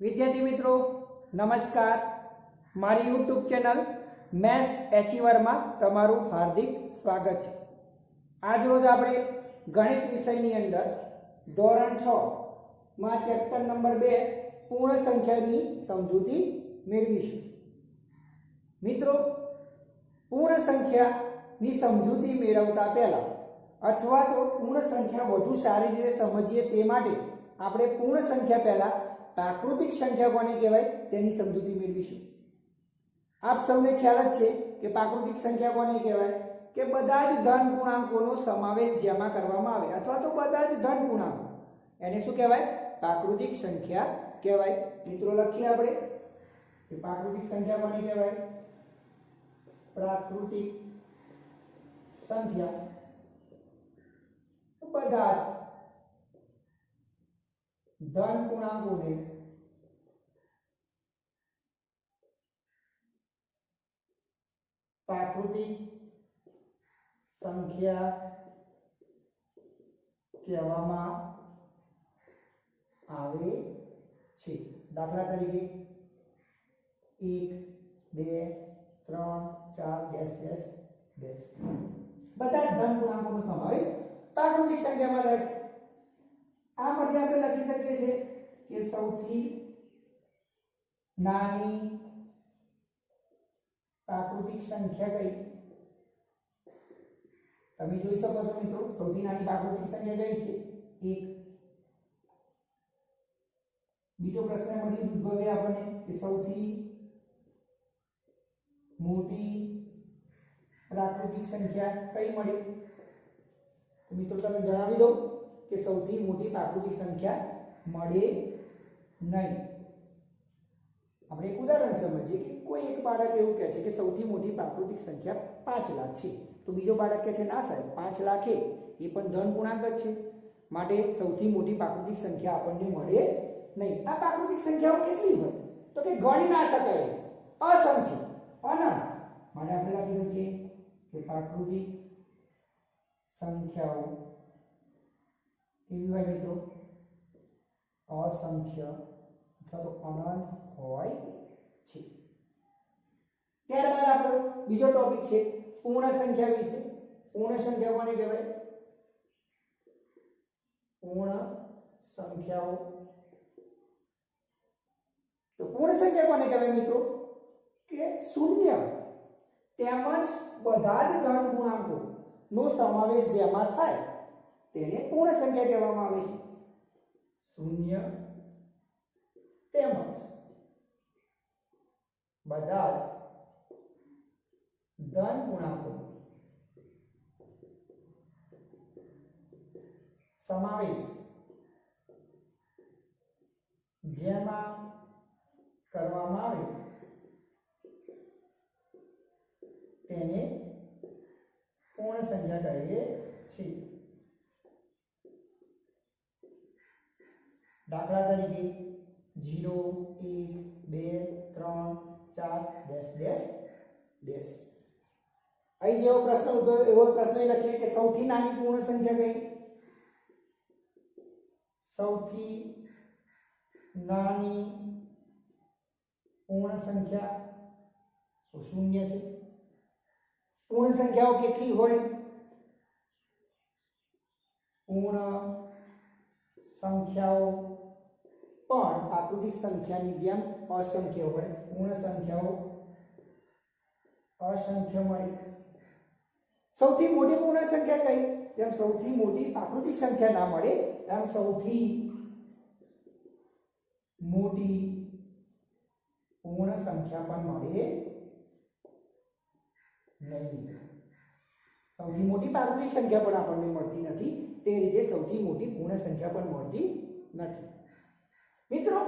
विद्यार्थी मित्रों नमस्कार। मारी यूट्यूब चैनल मैथ्स एचीवर में तमारू हार्दिक स्वागत है। आज रोज आपणे गणित विषयनी अंदर धोरण 6 में चैप्टर नंबर 2 पूर्ण संख्या की समजूती मेळवीशुं। मित्रों पूर्ण संख्या की समजूती मेळवता पहेला अथवा तो पूर्ण संख्या वधु सारी रीते समझीए ते माटे आपणे पूर्ण संख्या पहेला प्राकृतिक संख्या कोने कहेवाय तेनी समजूती मेळवीशुं। आप सौने ख्याल ज छे के प्राकृतिक संख्या कोने कहेवाय के बधा ज धन पूर्णांकोनो समावेश जेमां करवामां आवे अथवा तो बधा ज धन पूर्णांक एने शुं कहेवाय प्राकृतिक संख्या कहेवाय। मित्रों लखीए आपणे के प्राकृतिक संख्या कोने कहेवाय प्राकृतिक संख्या बधा धन पूर्णांकों ने प्राकृतिक संख्या कहेवामां आवे छे। दाखला तरीके 1 2 3 4 डैश डैश डैश बधा धन पूर्णांकों समावेश प्राकृतिक संख्या में रहे। आ परથી આપણે લખી શકીએ છીએ કે સૌથી નાની प्राकृतिक संख्या कई તમે જોઈ શકો છો મિત્રો સૌથી નાની प्राकृतिक संख्या કઈ છે 1। બીજો પ્રશ્ન એમાંથી ઉદ્ભવે આપણને કે સૌથી મોટી प्राकृतिक संख्या कई મળી। तो મિત્રો તમે જણાવી દો કે સૌથી મોટી प्राकृतिक संख्या મળે નહીં। આપણે એક ઉદાહરણ સમજીએ કે કોઈ એક બાળક એવું કહે છે કે સૌથી મોટી प्राकृतिक संख्या 5 લાખ છે। તો બીજો બાળક કહે છે ના સાહેબ 5 લાખ એ પણ ધન પૂર્ણાંક જ છે માટે સૌથી મોટી प्राकृतिक संख्या આપણને મળે નહીં। આ प्राकृतिक संख्याઓ કેટલી હોય તો કે ગણી ના શકાય असंख्य अनंत માટે આપણે લખી શકીએ કે प्राकृतिक संख्याओं केवी होय मित्रों असंख्य अथवा तो अनंत होय छे। त्यारबाद आपणो बीजो टॉपिक छे पूर्ण संख्या विषे। पूर्ण संख्या कोने कहेवाय पूर्ण संख्याओं। तो पूर्ण संख्या कोने कहेवाय मित्रों के शून्य તેમજ બધા જ ધન પૂર્ણાંકો નો સમાવેશ જેમાં થાય તેને પૂર્ણ સંખ્યા કહેવામાં આવે છે। શૂન્ય તેમજ બધા જ ધન પૂર્ણાંકો સમાવેશ જેમાં કરવામાં આવે તેને પૂર્ણ સંખ્યા કહીએ છીએ। દાખલા તરીકે 0 1 2 3 4 ડેશ ડેશ ડેશ। અહીં જેવો પ્રશ્ન ઉદ્ભવ્યો એવો પ્રશ્ન લખીએ કે સૌથી નાની પૂર્ણ સંખ્યા કઈ। સૌથી નાની પૂર્ણ સંખ્યા તો શૂન્ય છે। पूर्ण संख्याओं કેટલી હોય पूर्ण संख्याओं પણ प्राकृतिक संख्याની જેમ असंख्य હોય। पूर्ण संख्याओं असंख्य મળી। સૌથી મોટી પૂર્ણ સંખ્યા કઈ જેમ સૌથી મોટી प्राकृतिक संख्या ના મળે એમ સૌથી મોટી પૂર્ણ સંખ્યા પણ મળે नहीं। સૌથી મોટી प्राकृतिक संख्या પણ આપણને મળતી નથી તે રીતે સૌથી મોટી પૂર્ણ સંખ્યા પણ મળતી નથી। મિત્રો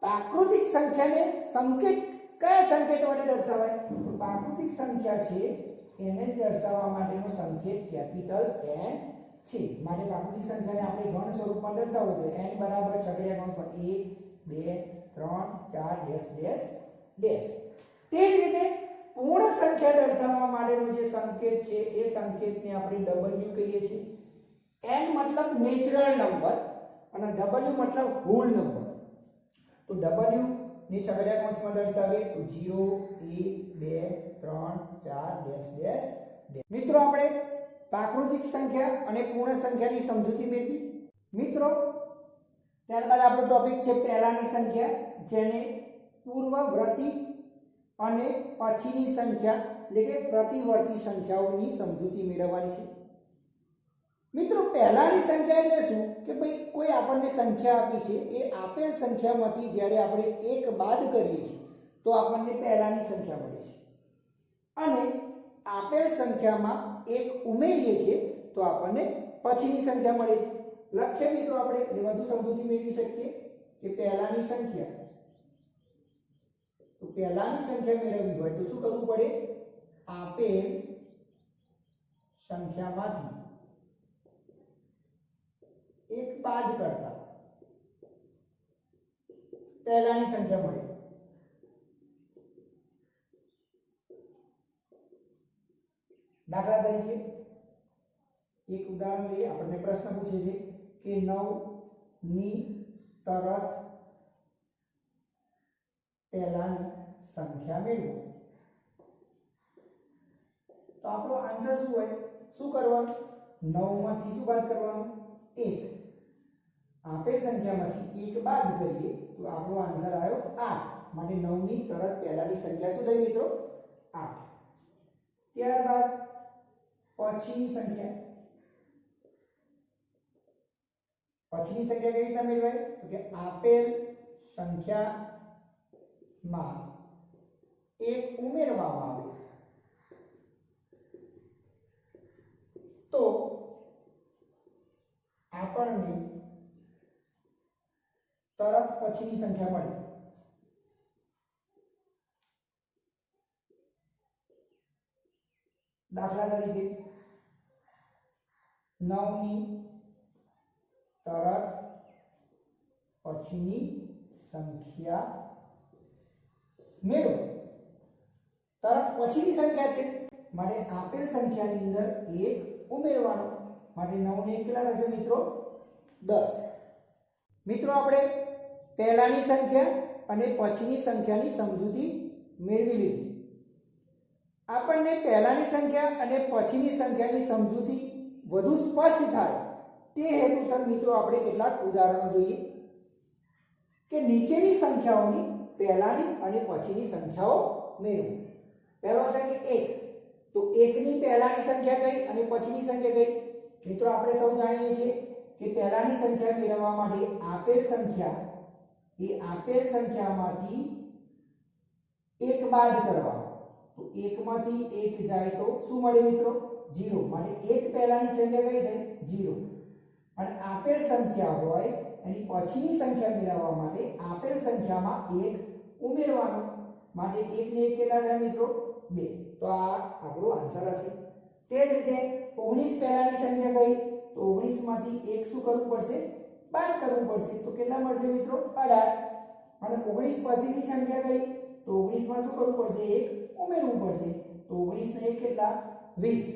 प्राकृतिक संख्याને સંકેત કયા સંકેત વડે દર્શાવાય તો प्राकृतिक संख्या છે એને દર્શાવવા માટેનો સંકેત કેપિટલ N છે માટે प्राकृतिक संख्याને આપણે ઘન સ્વરૂપમાં દર્શાવવો જોઈએ n બરાબર છગડીયા કૌંસમાં 1 2 3 4 ડેશ ડેશ ડેશ। તે જ રીતે पूर्ण संख्या दर्शाववा माटेनो जे संकेत छे ए संकेतने आपणे W कहीए छीए। n मतलब नेचुरल नंबर અને W मतलब होल नंबर। તો w ને છગડીયા કૌંસમાં દર્શાવે તો 0 1 2 3 4 ડેશ ડેશ ડેશ। મિત્રો આપણે પ્રાકૃતિક સંખ્યા અને પૂર્ણ સંખ્યાની સમજૂતી મેળવી। મિત્રો ત્યારબાદ આપણો ટોપિક છે પહેલાની સંખ્યા, જેને પૂર્વવર્તી અને પછીની સંખ્યા એટલે કે પ્રતિવર્તી સંખ્યાઓની સમજૂતી મેળવવાની છે। મિત્રો પહેલાની સંખ્યા એટલે શું કે ભાઈ કોઈ આપણને સંખ્યા આપી છે, એ આપેલ સંખ્યામાંથી જ્યારે આપણે એક બાદ કરીએ છીએ તો આપણને પહેલાની સંખ્યા મળે છે, અને આપેલ સંખ્યામાં એક ઉમેરીએ છીએ તો આપણને પછીની સંખ્યા મળે છે। લખીએ મિત્રો આપણે એટલે વધુ સમજૂતી મેળવી શકીએ કે પહેલાની સંખ્યા, તો પહેલાની સંખ્યા મેળવવી હોય તો શું કરવું પડે? આપેલ સંખ્યામાંથી એક બાદ કરતા પહેલાની સંખ્યા મળે। દાખલા તરીકે એક ઉદાહરણ લઈએ। આપણને પ્રશ્ન પૂછે છે કે 9 ની તરત પહેલાની સંખ્યા મેળવો। તો આપણો આન્સર શું હોય? શું કરવાનું? 9 માંથી શું બાદ કરવાનું? 1। આપેલ સંખ્યામાંથી 1 બાદ કરીએ તો આપણો આન્સર આવ્યો 8। માટે 9 ની તરત પહેલાની સંખ્યા શું થઈ મિત્રો? 8। ત્યારબાદ પછીની સંખ્યા, પછીની સંખ્યા કઈ રીતના મેળવાય? તો કે આપેલ સંખ્યામાં એક ઉમેરવામાં આવે તો આપણને તરત પછીની સંખ્યા મળે। દાખલા તરીકે 9 ની તરત પછીની સંખ્યા મેળવો। તરત પછીની સંખ્યા છે માટે આપેલ સંખ્યાની અંદર 1 ઉમેરવાનો, માટે 9 ને 1 કેટલા થશે મિત્રો? 10। મિત્રો આપણે પહેલાની સંખ્યા અને પછીની સંખ્યાની સમજૂતી મેળવી લીધી। આપણને પહેલાની સંખ્યા અને પછીની સંખ્યાની સમજૂતી વધુ સ્પષ્ટ થાય તે હેતુસર મિત્રો આપણે કેટલાક ઉદાહરણો જોઈએ કે નીચેની સંખ્યાઓની પહેલાની અને પછીની સંખ્યાઓ મેળવો। પહેલો છે કે 1, તો 1 ની પહેલાની સંખ્યા કઈ અને પછીની સંખ્યા કઈ? મિત્રો આપણે સૌ જાણીએ છીએ કે પહેલાની સંખ્યા મેળવવા માટે આપેલ સંખ્યા એ આપેલ સંખ્યામાંથી 1 બાદ કરવાનો, તો 1 માંથી 1 જાય તો શું મળે મિત્રો? 0। માટે 1 પહેલાની સંખ્યા કઈ થઈ? 0। અને આપેલ સંખ્યા હોય એની પછીની સંખ્યા મેળવવા માટે આપેલ સંખ્યામાં 1 ઉમેરવાનો, માટે 1 ને 1 કેટલા થાય મિત્રો? 2। તો આ આપણો આન્સર હશે। તે જ રીતે 19 પહેલાની સંખ્યા કઈ? તો 19 માંથી 1 શું કરવું પડશે? બાદ કરવું પડશે, તો કેટલા મળશે મિત્રો? 18। અને 19 પછીની સંખ્યા કઈ? તો 19 માં શું કરવું પડશે? 1 ઉમેરવું પડશે, તો 19 ને 1 કેટલા? 20।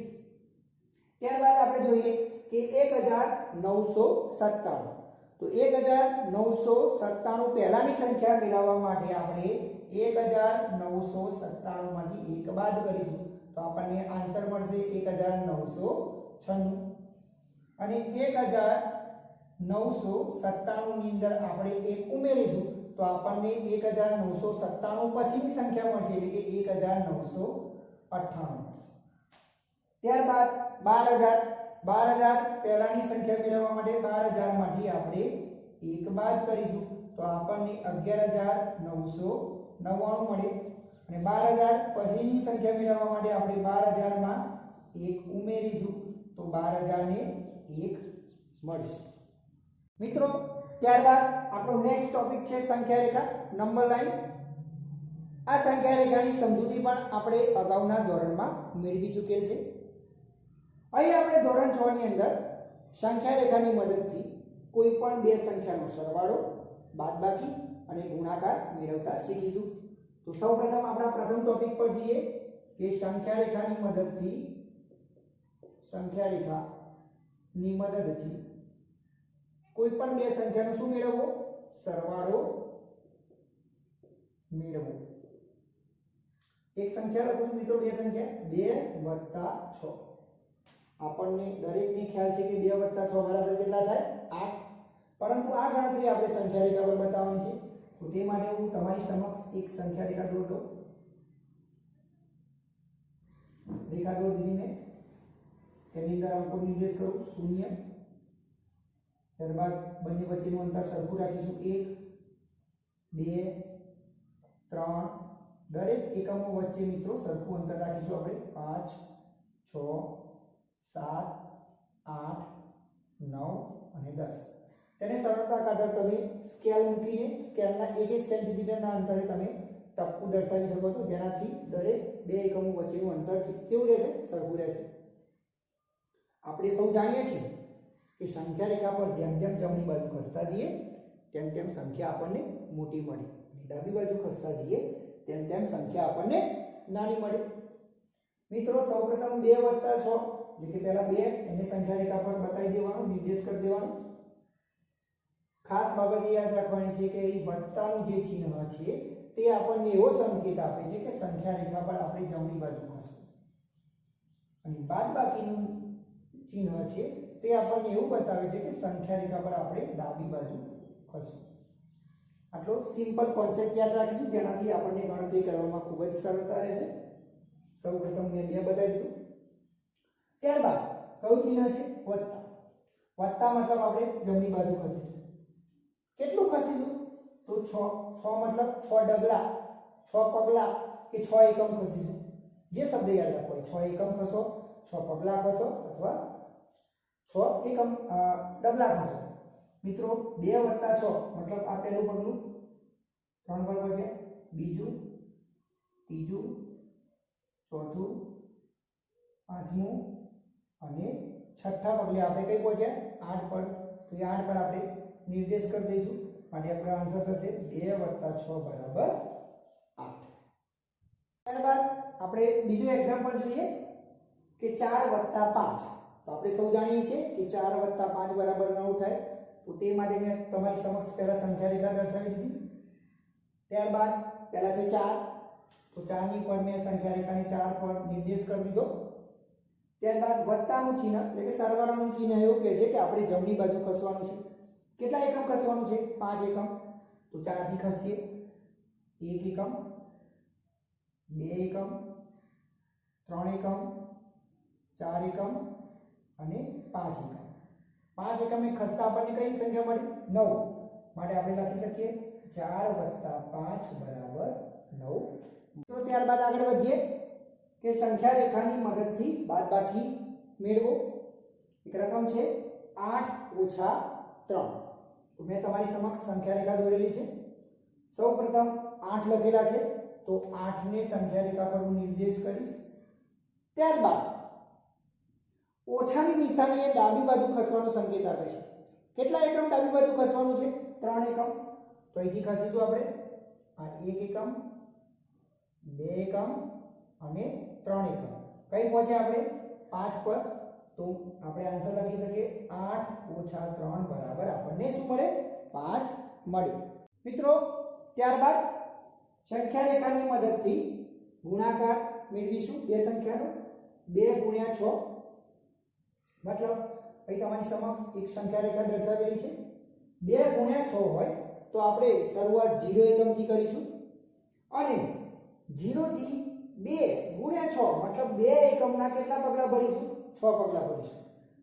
ત્યારબાદ આપણે જોઈએ કે 1997, તો 1997 પહેલાની સંખ્યા મેળવવા માટે આપણે 1997 માંથી 1 બાદ કરીશું તો આપણને આન્સર મળશે 1996। અને 1997 ની અંદર આપણે 1 ઉમેરીશું તો આપણને 1997 પછીની સંખ્યા મળશે એટલે કે 1998 મળશે। ત્યારબાદ 12000 પહેલાની સંખ્યા મેળવવા માટે 12000 માંથી આપણે 1 બાદ કરીશું તો આપણને 11999 મળે। અને 12000 પછીની સંખ્યા મેળવવા માટે આપણે 12000 માં 1 ઉમેરીશું તો 12000 ને 1 મળશે। મિત્રો ત્યારબાદ આપણો નેક્સ્ટ ટોપિક છે સંખ્યા રેખા, નંબર લાઈન। આ સંખ્યા રેખાની સમજૂતી પણ આપણે અગાઉના ધોરણમાં મેળવી ચૂકેલ છે। અહીં આપણે ધોરણ 6 ની અંદર સંખ્યા રેખાની મદદથી કોઈ પણ બે સંખ્યાનો સરવાળો, બાદબાકી અને ગુણાકાર મેળવતા શીખીશું। તો સૌપ્રથમ આપણા પ્રથમ ટોપિક પર જઈએ કે સંખ્યા રેખાની મદદથી કોઈ પણ બે સંખ્યાનો શું મેળવવો? સરવાળો મેળવો। એક સંખ્યા લખું છું મિત્રો, બે સંખ્યા 2 + 6। આપણને દરેકને ખ્યાલ છે કે 2 + 6 બરાબર કેટલા થાય? 8। પરંતુ આ ગણતરી આપણે સંખ્યા રેખા પર બતાવવાની છે, તો તે માટે હું તમારી સમક્ષ એક સંખ્યા રેખા દોર દઉં। રેખા દોર દીધી મેં, તેની અંદર અંકો નિર્દેશ કરું 0। ત્યારબાદ બંને વચ્ચેનું અંતર સરખું રાખીશું 1 2 3। દરેક એકમો વચ્ચે મિત્રો સરખું અંતર રાખીશું આપણે 5 6 7 8 9 અને 10। તેને સરળતા ખાતર તમે સ્કેલ મૂકીને સ્કેલના 1-1 સેન્ટીમીટરના અંતરે તમે ટપકું દર્શાવી શકો છો, જેનાથી દરેક બે એકમો વચ્ચેનું અંતર છે કેવું રહેશે? સરખું રહેશે। આપણે સૌ જાણીએ છીએ કે સંખ્યા રેખા પર જેમ જેમ જમણી બાજુ ખસતા જઈએ તેમ તેમ સંખ્યા આપણને મોટી મળે, ડાબી બાજુ ખસતા જઈએ તેમ તેમ સંખ્યા આપણને નાની મળે। મિત્રો સૌપ્રથમ 2 + 6 એટલે કે પહેલા 2 એને સંખ્યા રેખા પર બતાવી દેવાનો, નિર્દેશ કરી દેવાનો। ખાસ બાબત એ યાદ રાખવાની છે કે અહીં વત્તાનું જે ચિહ્ન છે તે આપણને એવો સંકેત આપે છે કે સંખ્યા રેખા પર આપણે જમણી બાજુ ખસવું, અને બાદબાકીનું ચિહ્ન છે તે આપણને એવું બતાવે છે કે સંખ્યા રેખા પર આપણે ડાબી બાજુ ખસવું। આટલો સિમ્પલ કોન્સેપ્ટ યાદ રાખીશું, જેનાથી આપણને ગણતરી કરવામાં ખૂબ જ સરળતા રહેશે। સૌપ્રથમ મેં 2 બતાવી દીધું, ત્યારબાદ કયું ચિહ્ન છે? વત્તા। વત્તા મતલબ આપણે જમણી બાજુ ખસીશું। કેટલું ખસીશું? તો 6 મતલબ 6 ડગલા, 6 પગલા કે 6 એકમ ખસીશું। જે શબ્દ યાદ રાખવો હોય, 6 એકમ ખસો, 6 પગલા ખસો અથવા 6 એકમ ડગલા ખસો। મિત્રો 2 + 6 મતલબ આ પહેલું પગલું, 3 પર પહોંચ્યા, બીજું, ત્રીજું, ચોથું, પાંચમું અને છઠ્ઠા પગલે આપણે કઈ પહોંચ્યા? 8 પર। તો એ 8 પર આપણે નિર્દેશ કરી દઈશું, માટે આપણો આન્સર થશે 2 + 6 = 8। ત્યારબાદ આપણે બીજું એક્ઝામ્પલ જોઈએ કે 4 + 5। તો આપણે સૌ જાણીએ છીએ કે 4 + 5 = 9 થાય। તો તે માટે મેં તમારી સમક્ષ પહેલા સંખ્યા રેખા દર્શાવી દીધી। ત્યારબાદ પહેલા છે 4, તો 4 ની પર મેં સંખ્યા રેખાની 4 પર નિર્દેશ કરી દીધો। ત્યારબાદ વત્તાનું ચિહ્ન એટલે કે સરવાળાનું ચિહ્ન એવું કહે છે કે આપણે જમણી બાજુ ખસવાનું છે। કેટલા એકમ ખસવાનું છે? 5 એકમ। તો 4 થી ખસીએ, 1 એકમ, 2 એકમ, 3 એકમ, 4 એકમ અને 5 એકમ। 5 એકમે ખસતા આપણને કઈ સંખ્યા મળી? 9। માટે આપણે લખી શકીએ 4 + 5 = 9। તો ત્યારબાદ આગળ વધીએ કે સંખ્યા રેખાની મદદથી બાદબાકી મેળવો। એક રકમ છે 8 - 3। તો મેં તમારી સમક્ષ સંખ્યા રેખા દોરેલી છે। સૌપ્રથમ 8 લખેલા છે, તો 8 ને સંખ્યા રેખા પર હું નિર્દેશ કરીશ। ત્યારબાદ ઓછાની નિશાની એ ડાબી બાજુ ખસવાનો સંકેત આપે છે। કેટલા એકમ ડાબી બાજુ ખસવાનું છે? 3 એકમ। તો અહીંથી ખસીશું આપણે આ 1 એકમ, 2 એકમ અને 3 એકમ। કઈ પહોંચ્યા આપણે? 5 પર। તો આપણે આન્સર લખી શકીએ 8 - 3 બરાબર આપણને શું મળે? 5 મળે। મિત્રો ત્યારબાદ સંખ્યા રેખાની મદદથી ગુણાકાર મેળવીશું બે સંખ્યાનો। 2 × 6 મતલબ અહીં તમારી સમક્ષ એક સંખ્યા રેખા દર્શાવેલી છે। 2 × 6 હોય તો આપણે શરૂઆત 0 એકમથી કરીશું, અને 0 થી 2 × 6 મતલબ 2 એકમના કેટલા પગલા ભરીશું? 6 પગલા ભરીશું।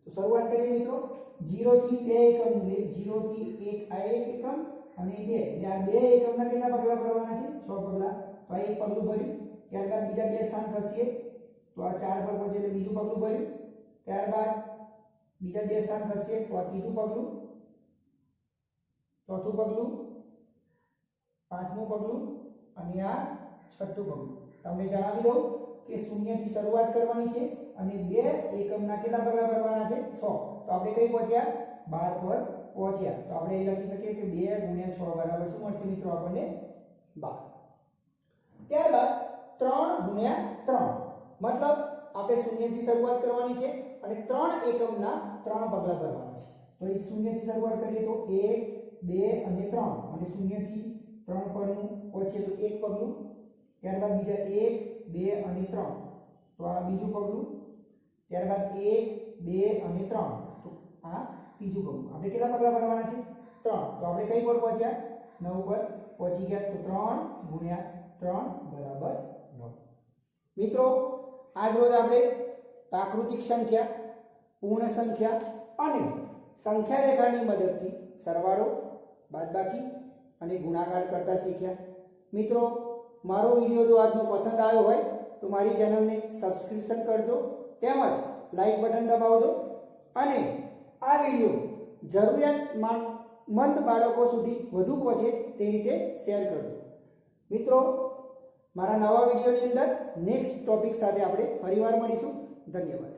તો શરૂઆત કરીએ મિત્રો 0 થી 2 એકમ, 0 થી 1 આ 1 એકમ અને 2 એટલે આ 2 એકમના કેટલા પગલા ભરવાના છે? 6 પગલા। તો આ એક પગલું ભર્યું। ત્યારબાદ બીજા 2 સ્થાન ખસીએ તો આ 4 પર પહોંચે એટલે બીજું પગલું ભર્યું। ત્યારબાદ બીજા 2 સ્થાન ખસીએ તો આ ત્રીજું પગલું, ચોથું પગલું, પાંચમું પગલું અને આ છઠ્ઠું પગલું। તમને જણાવી દઉં કે 0 થી શરૂઆત કરવાની છે અને 2 એકમના કેટલા પગલા ભરવાના છે? 6। તો આપણે કઈ પહોંચ્યા? 12 પર પહોંચ્યા। તો આપણે એ લખી શકીએ કે 2 × 6 બરાબર શું મળશે મિત્રો આપણને? 12। ત્યારબાદ 3 × 3 મતલબ આપણે 0 થી શરૂઆત કરવાની છે અને 3 એકમના 3 પગલા ભરવાના છે। તો એ 0 થી શરૂઆત કરીએ તો 1 2 અને 3 અને 0 થી 3 પરનું પહોંચીએ તો એક પગલું, ત્યારબાદ બીજા 1 2 અને 3, તો આ બીજું પગલું, ત્યારબાદ 1 2 અને 3, તો આ ત્રીજું પગલું. આપણે કેટલા પગલા ભરવાના છે? 3. તો આપણે કઈ પર પહોંચ્યા? 9 પર પહોંચી ગયા. તો 3 ગુણ્યા 3 બરાબર 9. મિત્રો આજ રોજ આપણે પ્રાકૃતિક સંખ્યા, પૂર્ણ સંખ્યા અને સંખ્યા રેખાની મદદથી સરવાળો, બાદબાકી અને ગુણાકાર કરતા શીખ્યા. મિત્રો મારો વિડીયો જો આજનો પસંદ આવ્યો હોય તો મારી ચેનલને સબસ્ક્રિપ્શન કરજો, તેમજ લાઈક બટન દબાવજો અને આ વિડીયો જરૂરિયાતમંદ બાળકો સુધી વધુ પહોંચે તે રીતે શેર કરજો. મિત્રો મારા નવા વિડીયોની અંદર નેક્સ્ટ ટોપિક સાથે આપણે ફરીવાર મળીશું. ધન્યવાદ.